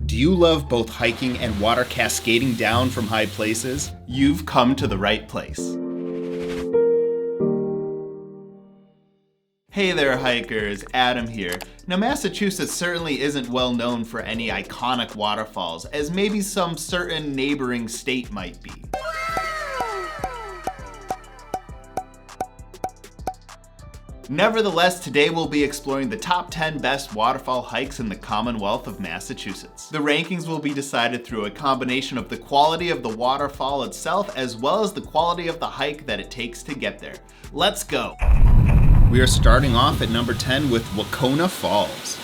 Do you love both hiking and water cascading down from high places? You've come to the right place. Hey there hikers, Adam here. Now Massachusetts certainly isn't well known for any iconic waterfalls, as maybe some certain neighboring state might be. Nevertheless, today we'll be exploring the top 10 best waterfall hikes in the Commonwealth of Massachusetts. The rankings will be decided through a combination of the quality of the waterfall itself as well as the quality of the hike that it takes to get there. Let's go! We are starting off at number 10 with Waterfall Falls.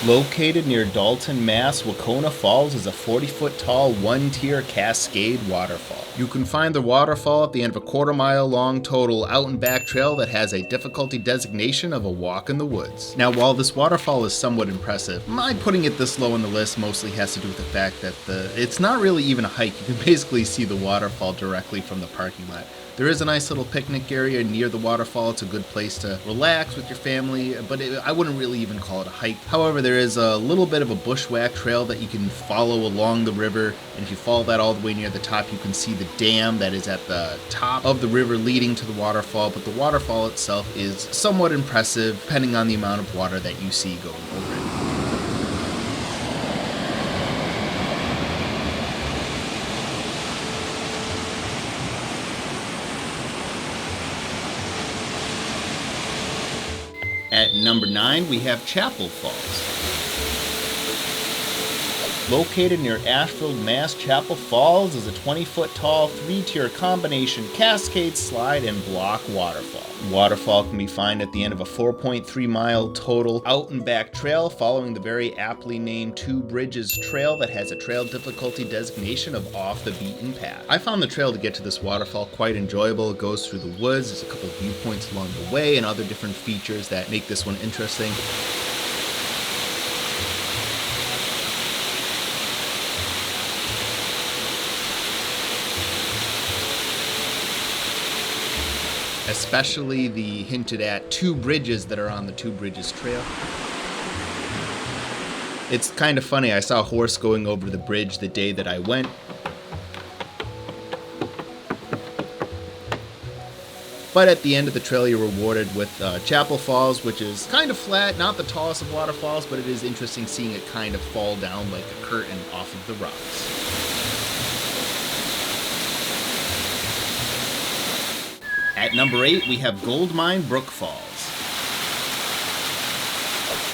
Located near Dalton, Mass., Waterfall Falls is a 40-foot tall, one-tier cascade waterfall. You can find the waterfall at the end of a quarter-mile-long total out-and-back trail that has a difficulty designation of a walk in the woods. Now, while this waterfall is somewhat impressive, my putting it this low on the list mostly has to do with the fact that it's not really even a hike. You can basically see the waterfall directly from the parking lot. There is a nice little picnic area near the waterfall. It's a good place to relax with your family, but I wouldn't really even call it a hike. However, there is a little bit of a bushwhack trail that you can follow along the river, and if you follow that all the way near the top, you can see the dam that is at the top of the river leading to the waterfall, but the waterfall itself is somewhat impressive depending on the amount of water that you see going over it. At number 9, we have Chapel Falls. Located near Ashfield, Mass., Chapel Falls is a 20-foot tall, 3-tier combination cascade, slide, and block waterfall. The waterfall can be found at the end of a 4.3-mile total out-and-back trail following the very aptly named Two Bridges Trail that has a trail difficulty designation of off the beaten path. I found the trail to get to this waterfall quite enjoyable. It goes through the woods, there's a couple of viewpoints along the way, and other different features that make this one interesting. Especially the hinted at two bridges that are on the Two Bridges Trail. It's kind of funny, I saw a horse going over the bridge the day that I went. But at the end of the trail, you're rewarded with Chapel Falls, which is kind of flat, not the tallest of waterfalls, but it is interesting seeing it kind of fall down like a curtain off of the rocks. At number 8, we have Goldmine Brook Falls.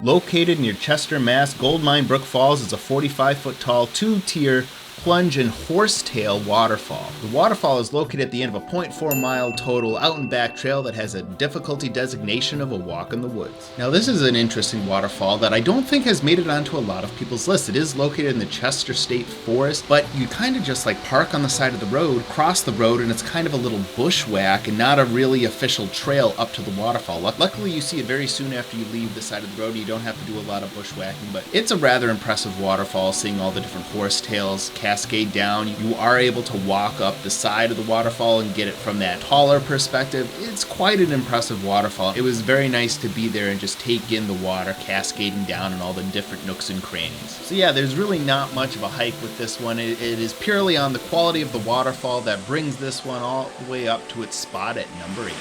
Located near Chester, Mass., Goldmine Brook Falls is a 45-foot tall, 2-tier plunge and horsetail waterfall. The waterfall is located at the end of a 0.4-mile total out-and-back trail that has a difficulty designation of a walk in the woods. Now this is an interesting waterfall that I don't think has made it onto a lot of people's lists. It is located in the Chester State Forest, but you kind of just like park on the side of the road, cross the road, and it's kind of a little bushwhack and not a really official trail up to the waterfall. Luckily you see it very soon after you leave the side of the road and you don't have to do a lot of bushwhacking, but it's a rather impressive waterfall, seeing all the different horsetails cascade down. You are able to walk up the side of the waterfall and get it from that taller perspective. It's quite an impressive waterfall. It was very nice to be there and just take in the water cascading down in all the different nooks and crannies. So yeah, there's really not much of a hike with this one. It is purely on the quality of the waterfall that brings this one all the way up to its spot at number 8.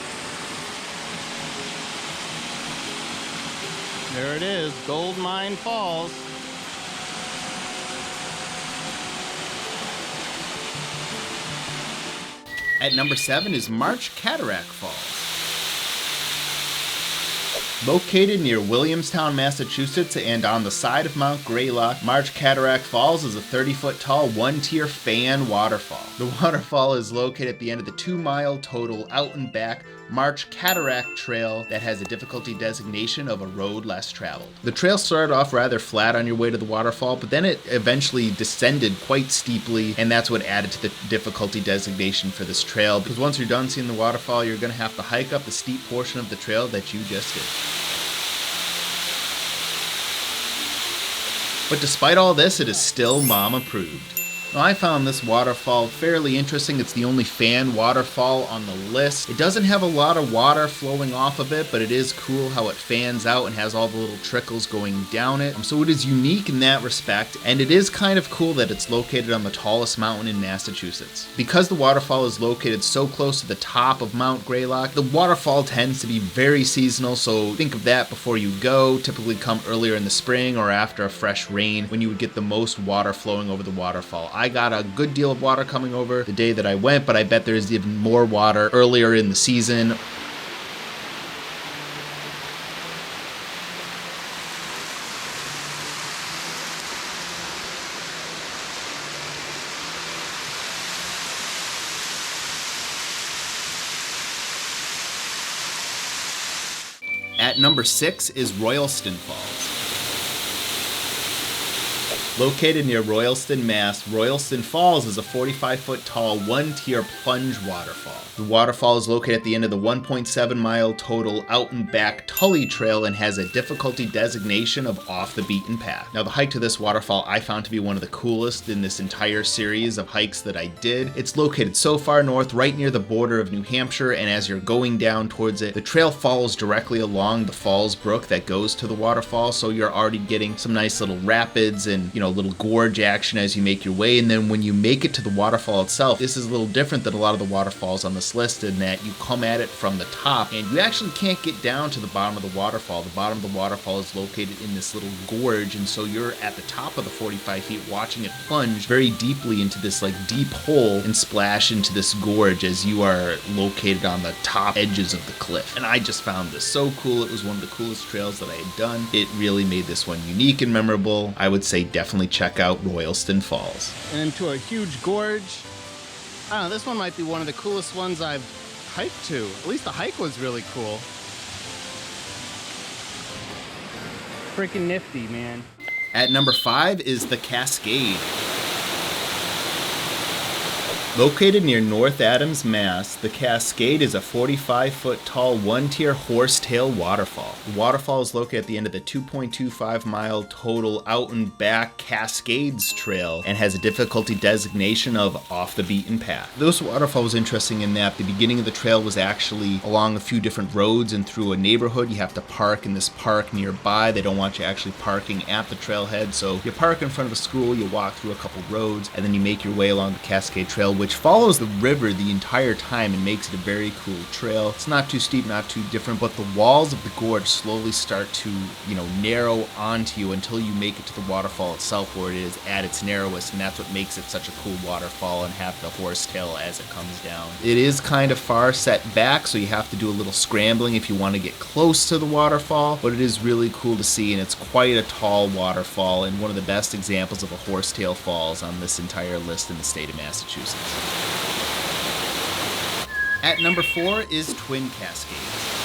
There it is, Goldmine Falls. At number 7 is March Cataract Falls. Located near Williamstown, Massachusetts, and on the side of Mt Greylock, March Cataract Falls is a 30-foot tall, one-tier fan waterfall. The waterfall is located at the end of the 2-mile total out-and-back March Cataract Trail that has a difficulty designation of a road less traveled. The trail started off rather flat on your way to the waterfall, but then it eventually descended quite steeply, and that's what added to the difficulty designation for this trail, because once you're done seeing the waterfall, you're going to have to hike up the steep portion of the trail that you just did. But despite all this, it is still mom approved. Now, I found this waterfall fairly interesting. It's the only fan waterfall on the list. It doesn't have a lot of water flowing off of it, but it is cool how it fans out and has all the little trickles going down it. So it is unique in that respect, and it is kind of cool that it's located on the tallest mountain in Massachusetts. Because the waterfall is located so close to the top of Mt Greylock, the waterfall tends to be very seasonal, so think of that before you go. Typically come earlier in the spring or after a fresh rain when you would get the most water flowing over the waterfall. I got a good deal of water coming over the day that I went, but I bet there's even more water earlier in the season. At number 6 is Royalston Falls. Located near Royalston, Mass., Royalston Falls is a 45-foot tall, one-tier plunge waterfall. The waterfall is located at the end of the 1.7-mile total out and back Tully Trail and has a difficulty designation of off the beaten path. Now, the hike to this waterfall I found to be one of the coolest in this entire series of hikes that I did. It's located so far north, right near the border of New Hampshire, and as you're going down towards it, the trail follows directly along the Falls Brook that goes to the waterfall, so you're already getting some nice little rapids and, little gorge action as you make your way. And then when you make it to the waterfall itself, this is a little different than a lot of the waterfalls on this list in that you come at it from the top and you actually can't get down to the bottom of the waterfall. The bottom of the waterfall is located in this little gorge, and so you're at the top of the 45 feet watching it plunge very deeply into this deep hole and splash into this gorge as you are located on the top edges of the cliff. And I just found this so cool. It was one of the coolest trails that I had done. It really made this one unique and memorable. I would say definitely check out Royalston Falls. And into a huge gorge. I don't know, this one might be one of the coolest ones I've hiked to. At least the hike was really cool. Freaking nifty, man. At number 5 is the Cascade. Located near North Adams, Mass., the Cascade is a 45-foot tall, one-tier horsetail waterfall. The waterfall is located at the end of the 2.25-mile total out and back Cascades Trail and has a difficulty designation of off the beaten path. This waterfall was interesting in that the beginning of the trail was actually along a few different roads and through a neighborhood. You have to park in this park nearby. They don't want you actually parking at the trailhead, so you park in front of a school, you walk through a couple roads, and then you make your way along the Cascade Trail, which follows the river the entire time and makes it a very cool trail. It's not too steep, not too different, but the walls of the gorge slowly start to, narrow onto you until you make it to the waterfall itself where it is at its narrowest, and that's what makes it such a cool waterfall and have the horsetail as it comes down. It is kind of far set back, so you have to do a little scrambling if you want to get close to the waterfall, but it is really cool to see, and it's quite a tall waterfall and one of the best examples of a horsetail falls on this entire list in the state of Massachusetts. At number 4 is Twin Cascades.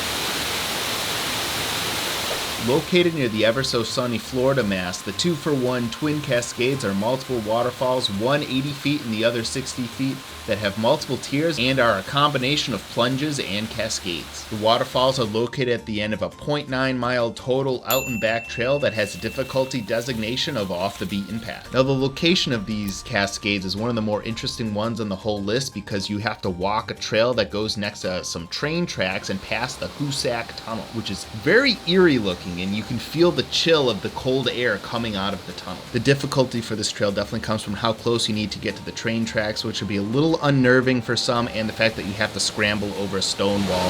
Located near the ever-so-sunny Florida, Mass., the 2-for-1 Twin Cascades are multiple waterfalls, one 80 feet and the other 60 feet, that have multiple tiers and are a combination of plunges and cascades. The waterfalls are located at the end of a 0.9-mile total out and back trail that has a difficulty designation of off the beaten path. Now, the location of these cascades is one of the more interesting ones on the whole list because you have to walk a trail that goes next to some train tracks and past the Hoosac Tunnel, which is very eerie looking, and you can feel the chill of the cold air coming out of the tunnel. The difficulty for this trail definitely comes from how close you need to get to the train tracks, which will be a little unnerving for some, and the fact that you have to scramble over a stone wall.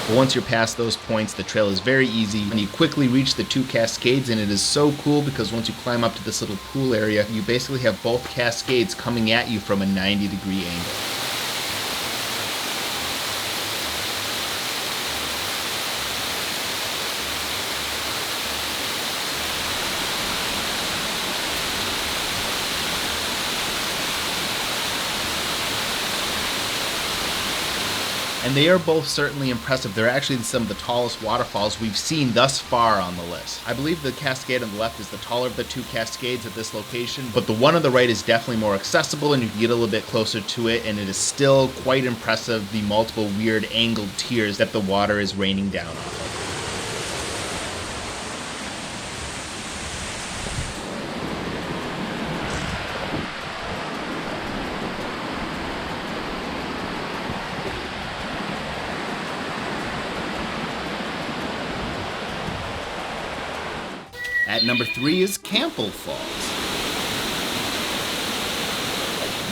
But once you're past those points, the trail is very easy, and you quickly reach the 2 cascades, and it is so cool because once you climb up to this little pool area, you basically have both cascades coming at you from a 90-degree angle. And they are both certainly impressive. They're actually some of the tallest waterfalls we've seen thus far on the list. I believe the cascade on the left is the taller of the 2 cascades at this location, but the one on the right is definitely more accessible and you can get a little bit closer to it, and it is still quite impressive, the multiple weird angled tiers that the water is raining down off of. At number 3 is Campbell Falls.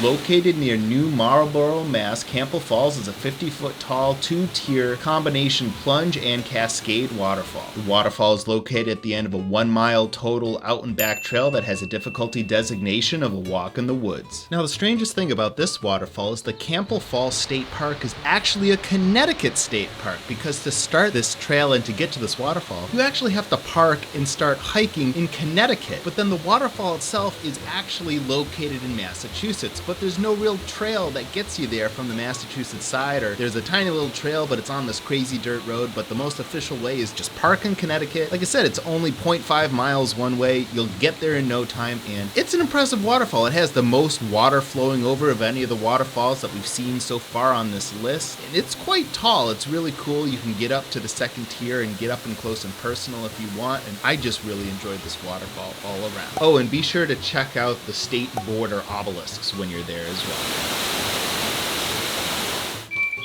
Located near New Marlborough, Mass., Campbell Falls is a 50-foot tall, 2-tier combination plunge and cascade waterfall. The waterfall is located at the end of a 1-mile total out and back trail that has a difficulty designation of a walk in the woods. Now, the strangest thing about this waterfall is the Campbell Falls State Park is actually a Connecticut state park, because to start this trail and to get to this waterfall, you actually have to park and start hiking in Connecticut. But then the waterfall itself is actually located in Massachusetts. But there's no real trail that gets you there from the Massachusetts side, or there's a tiny little trail, but it's on this crazy dirt road. But the most official way is just park in Connecticut. Like I said, it's only 0.5 miles one way. You'll get there in no time, and it's an impressive waterfall. It has the most water flowing over of any of the waterfalls that we've seen so far on this list, and it's quite tall. It's really cool. You can get up to the second tier and get up and close and personal if you want, and I just really enjoyed this waterfall all around. Oh, and be sure to check out the state border obelisks when you're there as well.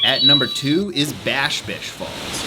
At number 2 is Bash Bish Falls.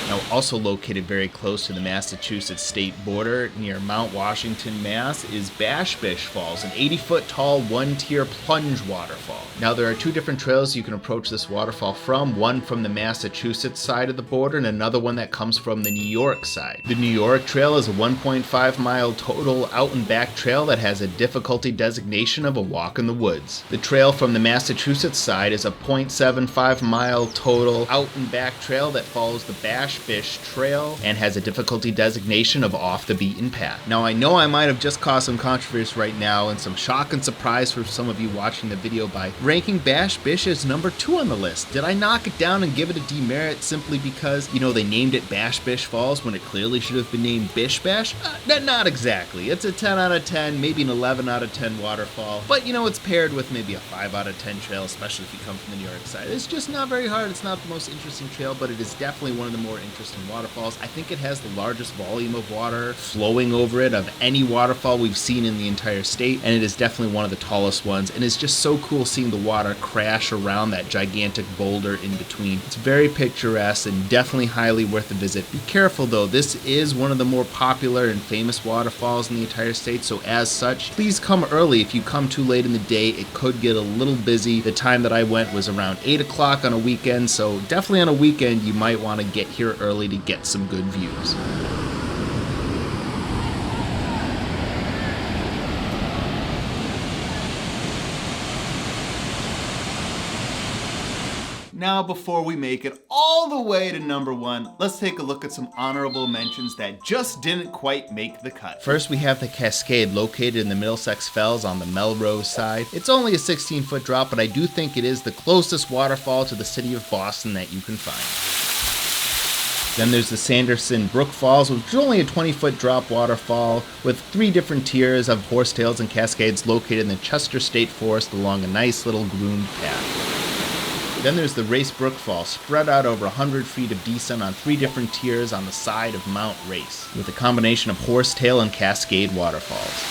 Now, also located very close to the Massachusetts state border near Mount Washington, Mass., is Bash Bish Falls, an 80-foot tall, 1-tier plunge waterfall. Now, there are 2 different trails you can approach this waterfall from, one from the Massachusetts side of the border and another one that comes from the New York side. The New York trail is a 1.5-mile total out and back trail that has a difficulty designation of a walk in the woods. The trail from the Massachusetts side is a 0.75-mile total out and back trail that follows the Bash Bish Trail and has a difficulty designation of off the beaten path. Now, I know I might have just caused some controversy right now and some shock and surprise for some of you watching the video by ranking Bash Bish as number 2 on the list. Did I knock it down and give it a demerit simply because, they named it Bash Bish Falls when it clearly should have been named Bish Bash? Not exactly. It's a 10 out of 10, maybe an 11 out of 10 waterfall, but it's paired with maybe a 5 out of 10 trail, especially if you come from the New York side. It's just not very hard. It's not the most interesting trail, but it is definitely one of the more interesting waterfalls. I think it has the largest volume of water flowing over it of any waterfall we've seen in the entire state, and it is definitely one of the tallest ones, and it's just so cool seeing the water crash around that gigantic boulder in between. It's very picturesque and definitely highly worth a visit. Be careful though, this is one of the more popular and famous waterfalls in the entire state, so as such, please come early. If you come too late in the day, it could get a little busy. The time that I went was around 8 o'clock on a weekend, so definitely on a weekend you might want to get here early to get some good views. Now, before we make it all the way to number 1, let's take a look at some honorable mentions that just didn't quite make the cut. First, we have the Cascade, located in the Middlesex Fells on the Melrose side. It's only a 16-foot drop, but I do think it is the closest waterfall to the city of Boston that you can find. Then there's the Sanderson Brook Falls, which is only a 20-foot drop waterfall with 3 different tiers of horsetails and cascades located in the Chester State Forest along a nice little groomed path. Then there's the Race Brook Falls, spread out over 100 feet of descent on 3 different tiers on the side of Mount Race, with a combination of horsetail and cascade waterfalls.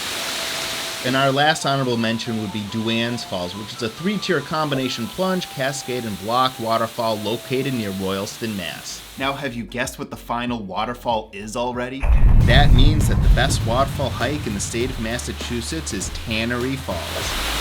And our last honorable mention would be Duane's Falls, which is a 3-tier combination plunge, cascade, and block waterfall located near Royalston, Mass. Now, have you guessed what the final waterfall is already? That means that the best waterfall hike in the state of Massachusetts is Tannery Falls.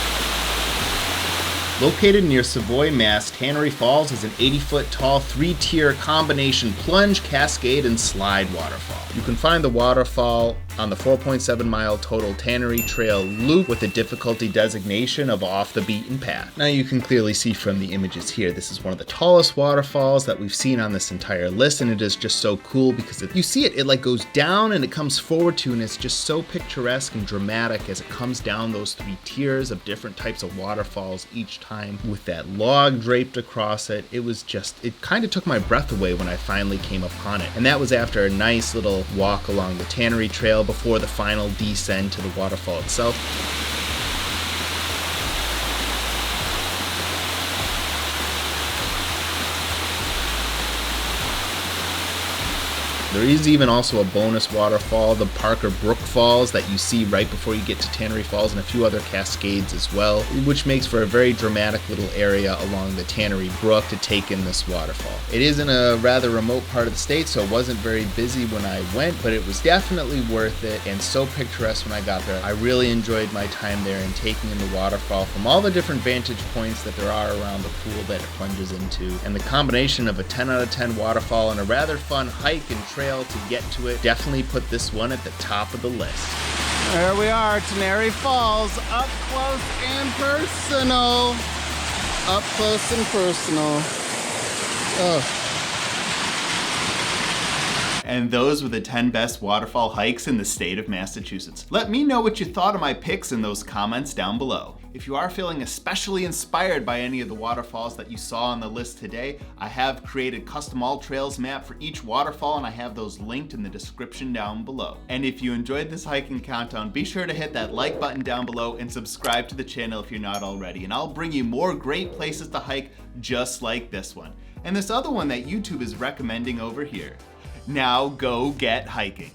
Located near Savoy, Mass., Tannery Falls is an 80-foot tall, 3-tier combination plunge, cascade, and slide waterfall. You can find the waterfall on the 4.7-mile total Tannery Trail loop with a difficulty designation of off the beaten path. Now you can clearly see from the images here, this is one of the tallest waterfalls that we've seen on this entire list, and it is just so cool because you see it like goes down and it comes forward to, and it's just so picturesque and dramatic as it comes down those 3 tiers of different types of waterfalls each time with that log draped across it. It kind of took my breath away when I finally came upon it. And that was after a nice little walk along the Tannery Trail before the final descent to the waterfall itself. There is even also a bonus waterfall, the Parker Brook Falls, that you see right before you get to Tannery Falls, and a few other cascades as well, which makes for a very dramatic little area along the Tannery Brook to take in this waterfall. It is in a rather remote part of the state, so it wasn't very busy when I went, but it was definitely worth it and so picturesque when I got there. I really enjoyed my time there and taking in the waterfall from all the different vantage points that there are around the pool that it plunges into. And the combination of a 10 out of 10 waterfall and a rather fun hike and trail to get to it definitely put this one at the top of the list. There we are, Tannery Falls, up close and personal. Up close and personal. Oh. And those were the 10 best waterfall hikes in the state of Massachusetts. Let me know what you thought of my picks in those comments down below. If you are feeling especially inspired by any of the waterfalls that you saw on the list today, I have created custom Alltrails map for each waterfall, and I have those linked in the description down below. And if you enjoyed this hiking countdown, be sure to hit that like button down below and subscribe to the channel if you're not already, and I'll bring you more great places to hike just like this one, and this other one that YouTube is recommending over here. Now go get hiking.